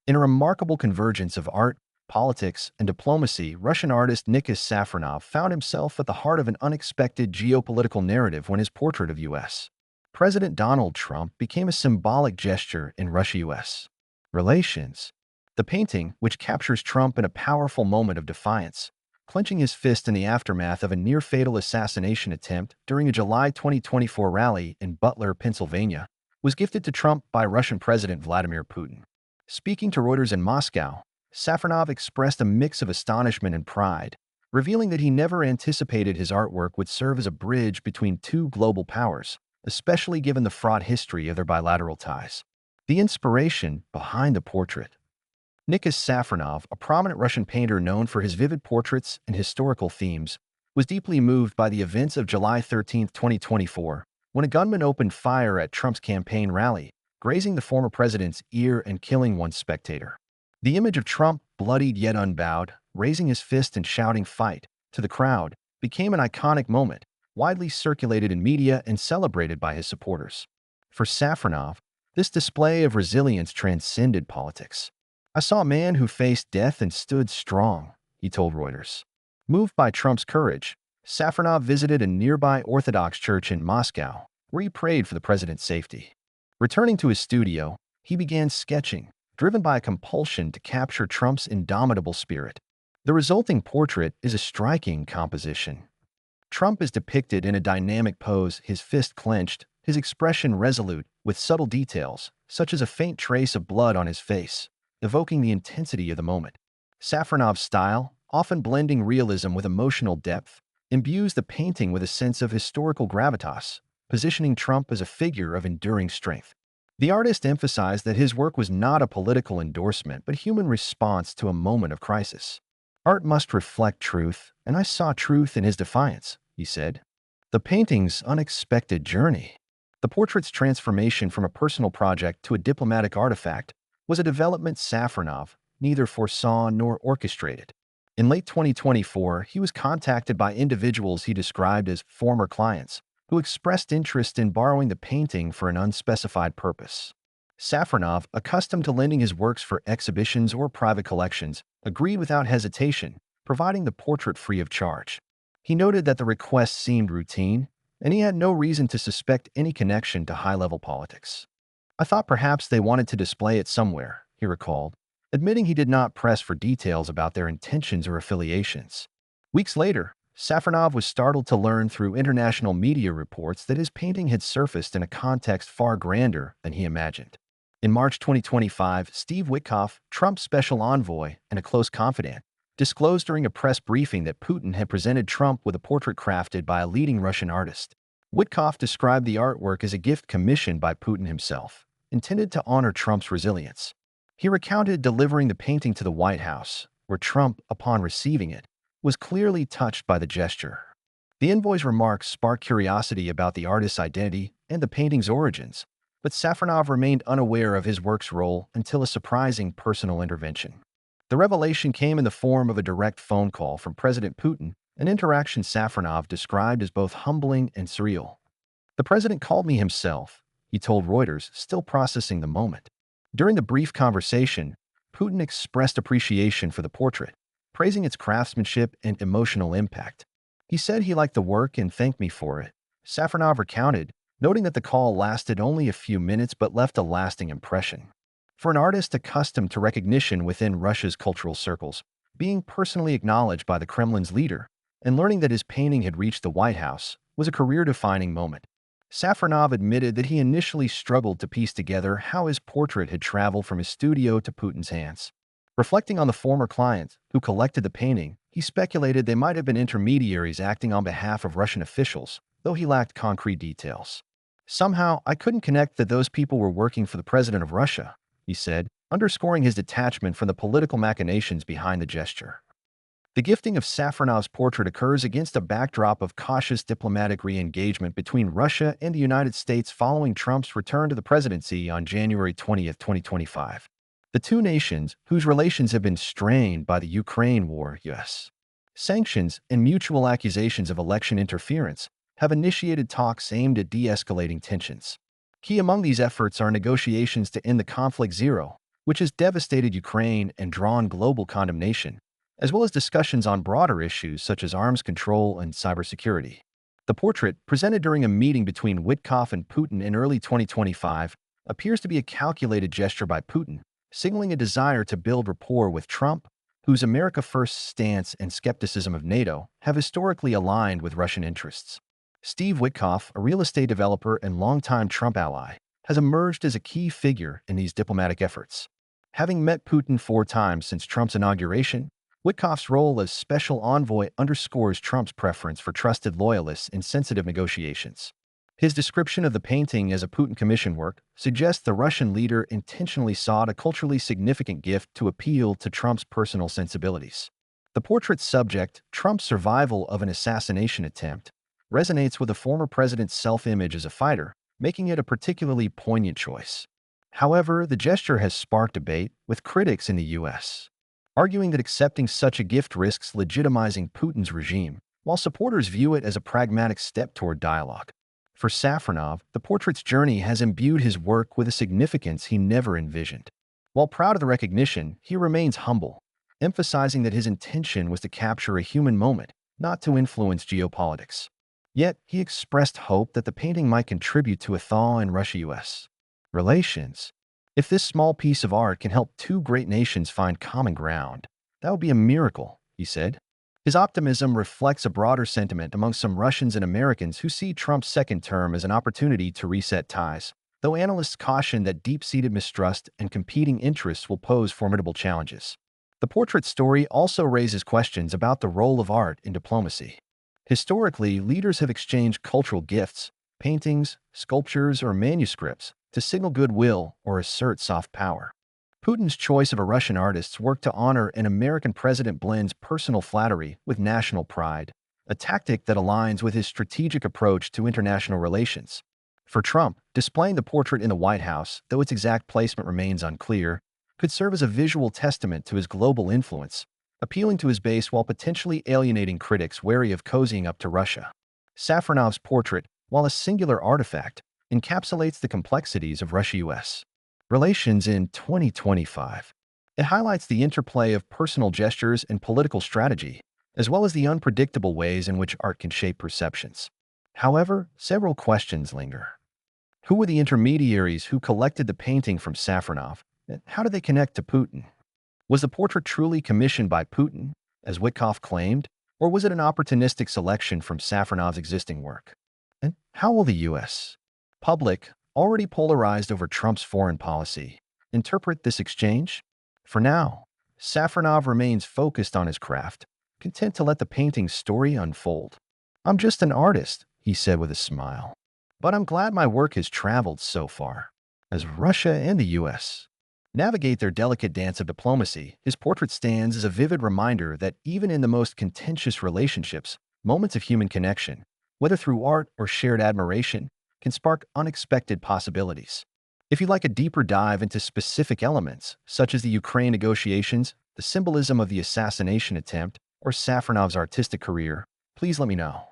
In a remarkable convergence of art, politics, and diplomacy, Russian artist Nikas Safronov found himself at the heart of an unexpected geopolitical narrative when his portrait of U.S. President Donald Trump became a symbolic gesture in Russia-U.S. relations. The painting, which captures Trump in a powerful moment of defiance, clenching his fist in the aftermath of a near-fatal assassination attempt during a July 2024 rally in Butler, Pennsylvania, was gifted to Trump by Russian President Vladimir Putin. Speaking to Reuters in Moscow, Safronov expressed a mix of astonishment and pride, revealing that he never anticipated his artwork would serve as a bridge between two global powers, especially given the fraught history of their bilateral ties. The inspiration behind the portrait. Nikas Safronov, a prominent Russian painter known for his vivid portraits and historical themes, was deeply moved by the events of July 13, 2024, when a gunman opened fire at Trump's campaign rally, grazing the former president's ear and killing one spectator. The image of Trump, bloodied yet unbowed, raising his fist and shouting "Fight" to the crowd, became an iconic moment, widely circulated in media and celebrated by his supporters. For Safronov, this display of resilience transcended politics. "I saw a man who faced death and stood strong," he told Reuters. Moved by Trump's courage, Safronov visited a nearby Orthodox church in Moscow, where he prayed for the president's safety. Returning to his studio, he began sketching, driven by a compulsion to capture Trump's indomitable spirit. The resulting portrait is a striking composition. Trump is depicted in a dynamic pose, his fist clenched, his expression resolute, with subtle details, such as a faint trace of blood on his face, evoking the intensity of the moment. Safronov's style, often blending realism with emotional depth, imbues the painting with a sense of historical gravitas, positioning Trump as a figure of enduring strength. The artist emphasized that his work was not a political endorsement but human response to a moment of crisis. "Art must reflect truth, and I saw truth in his defiance," he said. The painting's unexpected journey. The portrait's transformation from a personal project to a diplomatic artifact was a development Safronov neither foresaw nor orchestrated. In late 2024, he was contacted by individuals he described as former clients, who expressed interest in borrowing the painting for an unspecified purpose. Safronov, accustomed to lending his works for exhibitions or private collections, agreed without hesitation, providing the portrait free of charge. He noted that the request seemed routine, and he had no reason to suspect any connection to high-level politics. "I thought perhaps they wanted to display it somewhere," he recalled, admitting he did not press for details about their intentions or affiliations. Weeks later, Safronov was startled to learn through international media reports that his painting had surfaced in a context far grander than he imagined. In March 2025, Steve Witkoff, Trump's special envoy and a close confidant, disclosed during a press briefing that Putin had presented Trump with a portrait crafted by a leading Russian artist. Witkoff described the artwork as a gift commissioned by Putin himself, intended to honor Trump's resilience. He recounted delivering the painting to the White House, where Trump, upon receiving it, was clearly touched by the gesture. The envoy's remarks sparked curiosity about the artist's identity and the painting's origins, but Safronov remained unaware of his work's role until a surprising personal intervention. The revelation came in the form of a direct phone call from President Putin, an interaction Safronov described as both humbling and surreal. "The president called me himself," he told Reuters, still processing the moment. During the brief conversation, Putin expressed appreciation for the portrait, praising its craftsmanship and emotional impact. "He said he liked the work and thanked me for it," Safronov recounted, noting that the call lasted only a few minutes but left a lasting impression. For an artist accustomed to recognition within Russia's cultural circles, being personally acknowledged by the Kremlin's leader and learning that his painting had reached the White House was a career-defining moment. Safronov admitted that he initially struggled to piece together how his portrait had traveled from his studio to Putin's hands. Reflecting on the former client who collected the painting, he speculated they might have been intermediaries acting on behalf of Russian officials, though he lacked concrete details. "Somehow, I couldn't connect that those people were working for the president of Russia," he said, underscoring his detachment from the political machinations behind the gesture. The gifting of Safronov's portrait occurs against a backdrop of cautious diplomatic re-engagement between Russia and the United States following Trump's return to the presidency on January 20, 2025. The two nations, whose relations have been strained by the Ukraine war, U.S. sanctions, and mutual accusations of election interference, have initiated talks aimed at de-escalating tensions. Key among these efforts are negotiations to end the conflict zero, which has devastated Ukraine and drawn global condemnation, as well as discussions on broader issues such as arms control and cybersecurity. The portrait, presented during a meeting between Witkoff and Putin in early 2025, appears to be a calculated gesture by Putin, signaling a desire to build rapport with Trump, whose America First stance and skepticism of NATO have historically aligned with Russian interests. Steve Witkoff, a real estate developer and longtime Trump ally, has emerged as a key figure in these diplomatic efforts. Having met Putin 4 times since Trump's inauguration, Witkoff's role as special envoy underscores Trump's preference for trusted loyalists in sensitive negotiations. His description of the painting as a Putin commission work suggests the Russian leader intentionally sought a culturally significant gift to appeal to Trump's personal sensibilities. The portrait's subject, Trump's survival of an assassination attempt, resonates with the former president's self-image as a fighter, making it a particularly poignant choice. However, the gesture has sparked debate, with critics in the U.S. arguing that accepting such a gift risks legitimizing Putin's regime, while supporters view it as a pragmatic step toward dialogue. For Safronov, the portrait's journey has imbued his work with a significance he never envisioned. While proud of the recognition, he remains humble, emphasizing that his intention was to capture a human moment, not to influence geopolitics. Yet, he expressed hope that the painting might contribute to a thaw in Russia-US relations. If this small piece of art can help 2 great nations find common ground, that would be a miracle, he said. His optimism reflects a broader sentiment among some Russians and Americans who see Trump's second term as an opportunity to reset ties, though analysts caution that deep-seated mistrust and competing interests will pose formidable challenges. The portrait story also raises questions about the role of art in diplomacy. Historically, leaders have exchanged cultural gifts, paintings, sculptures, or manuscripts to signal goodwill or assert soft power. Putin's choice of a Russian artist's work to honor an American president blends personal flattery with national pride, a tactic that aligns with his strategic approach to international relations. For Trump, displaying the portrait in the White House, though its exact placement remains unclear, could serve as a visual testament to his global influence, appealing to his base while potentially alienating critics wary of cozying up to Russia. Safronov's portrait, while a singular artifact, encapsulates the complexities of Russia-US relations in 2025. It highlights the interplay of personal gestures and political strategy, as well as the unpredictable ways in which art can shape perceptions. However, several questions linger. Who were the intermediaries who collected the painting from Safronov, and how did they connect to Putin? Was the portrait truly commissioned by Putin, as Witkoff claimed, or was it an opportunistic selection from Safronov's existing work? And how will the U.S. public, already polarized over Trump's foreign policy, interpret this exchange? For now, Safronov remains focused on his craft, content to let the painting's story unfold. "I'm just an artist," he said with a smile. "But I'm glad my work has traveled so far." As Russia and the U.S. navigate their delicate dance of diplomacy, his portrait stands as a vivid reminder that even in the most contentious relationships, moments of human connection, whether through art or shared admiration, can spark unexpected possibilities. If you'd like a deeper dive into specific elements, such as the Ukraine negotiations, the symbolism of the assassination attempt, or Safronov's artistic career, please let me know.